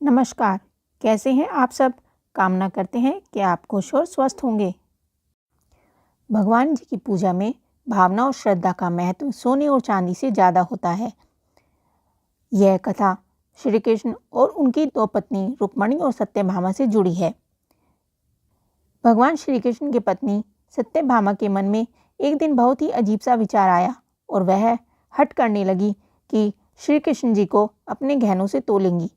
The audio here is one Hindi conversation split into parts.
नमस्कार, कैसे हैं आप सब। कामना करते हैं कि आप खुश और स्वस्थ होंगे। भगवान जी की पूजा में भावना और श्रद्धा का महत्व सोने और चांदी से ज़्यादा होता है। यह कथा श्री कृष्ण और उनकी दो पत्नी रुक्मणी और सत्यभामा से जुड़ी है। भगवान श्री कृष्ण की पत्नी सत्यभामा के मन में एक दिन बहुत ही अजीब सा विचार आया और वह हठ करने लगी कि श्री कृष्ण जी को अपने गहनों से तोलेंगी।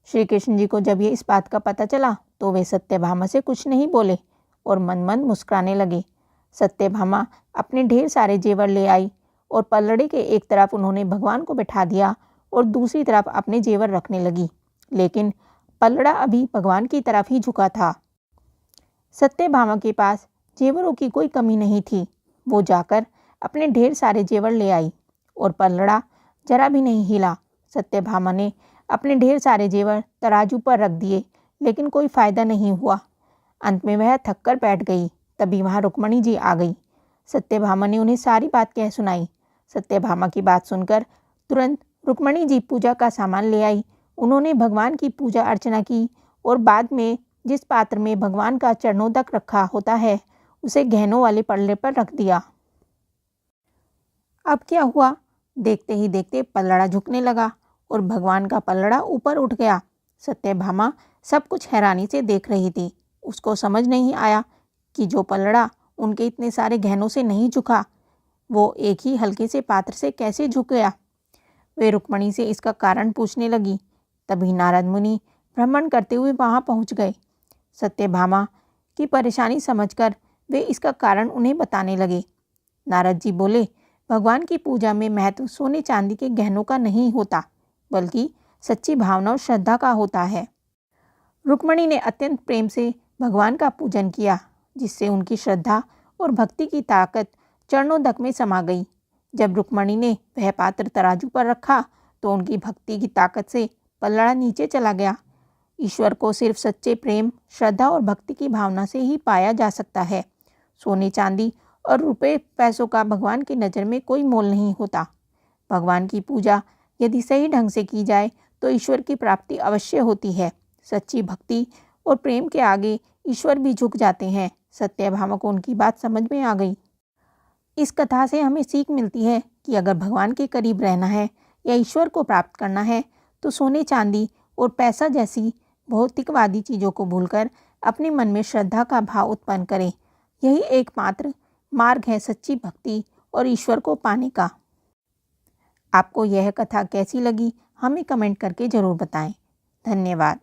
श्री कृष्ण जी को जब ये इस बात का पता चला तो वे सत्यभामा से कुछ नहीं बोले और मन मन मुस्कुराने लगे। सत्यभामा अपने ढेर सारे जेवर ले आई और पल्लड़े के एक तरफ उन्होंने भगवान को बिठा दिया और दूसरी तरफ अपने जेवर रखने लगी, लेकिन पल्लड़ा अभी भगवान की तरफ ही झुका था। सत्यभामा के पास जेवरों की कोई कमी नहीं थी। वो जाकर अपने ढेर सारे जेवर ले आई और पल्लड़ा जरा भी नहीं हिला। सत्यभामा ने अपने ढेर सारे जेवर तराजू पर रख दिए, लेकिन कोई फायदा नहीं हुआ। अंत में वह थक कर बैठ गई। तभी वहाँ रुक्मणी जी आ गई। सत्यभामा ने उन्हें सारी बात कह सुनाई। सत्यभामा की बात सुनकर तुरंत रुक्मणी जी पूजा का सामान ले आई। उन्होंने भगवान की पूजा अर्चना की और बाद में जिस पात्र में भगवान का चरणोदक रखा होता है उसे गहनों वाले पल्ले पर रख दिया। अब क्या हुआ, देखते ही देखते पल्लड़ा झुकने लगा और भगवान का पल्लड़ा ऊपर उठ गया। सत्यभामा सब कुछ हैरानी से देख रही थी। उसको समझ नहीं आया कि जो पल्लड़ा उनके इतने सारे गहनों से नहीं झुका, वो एक ही हल्के से पात्र से कैसे झुक गया। वे रुक्मणी से इसका कारण पूछने लगी। तभी नारद मुनि भ्रमण करते हुए वहाँ पहुँच गए। सत्यभामा की परेशानी समझकर वे इसका कारण उन्हें बताने लगे। नारद जी बोले, भगवान की पूजा में महत्व सोने चांदी के गहनों का नहीं होता, बल्कि सच्ची भावना और श्रद्धा का होता है। रुक्मणी ने अत्यंत प्रेम से भगवान का पूजन किया, जिससे उनकी श्रद्धा और भक्ति की ताकत चरणोदक में समा गई। जब रुक्मणी ने वह पात्र तराजू पर रखा तो उनकी भक्ति की ताकत से पल्लड़ा नीचे चला गया। ईश्वर को सिर्फ सच्चे प्रेम, श्रद्धा और भक्ति की भावना से ही पाया जा सकता है। सोने चांदी और रुपए पैसों का भगवान की नज़र में कोई मोल नहीं होता। भगवान की पूजा यदि सही ढंग से की जाए तो ईश्वर की प्राप्ति अवश्य होती है। सच्ची भक्ति और प्रेम के आगे ईश्वर भी झुक जाते हैं। सत्यभामा को उनकी बात समझ में आ गई। इस कथा से हमें सीख मिलती है कि अगर भगवान के करीब रहना है या ईश्वर को प्राप्त करना है तो सोने चांदी और पैसा जैसी भौतिकवादी चीज़ों को भूलकर अपने मन में श्रद्धा का भाव उत्पन्न करें। यही एकमात्र मार्ग है सच्ची भक्ति और ईश्वर को पाने का। आपको यह कथा कैसी लगी हमें कमेंट करके ज़रूर बताएं। धन्यवाद।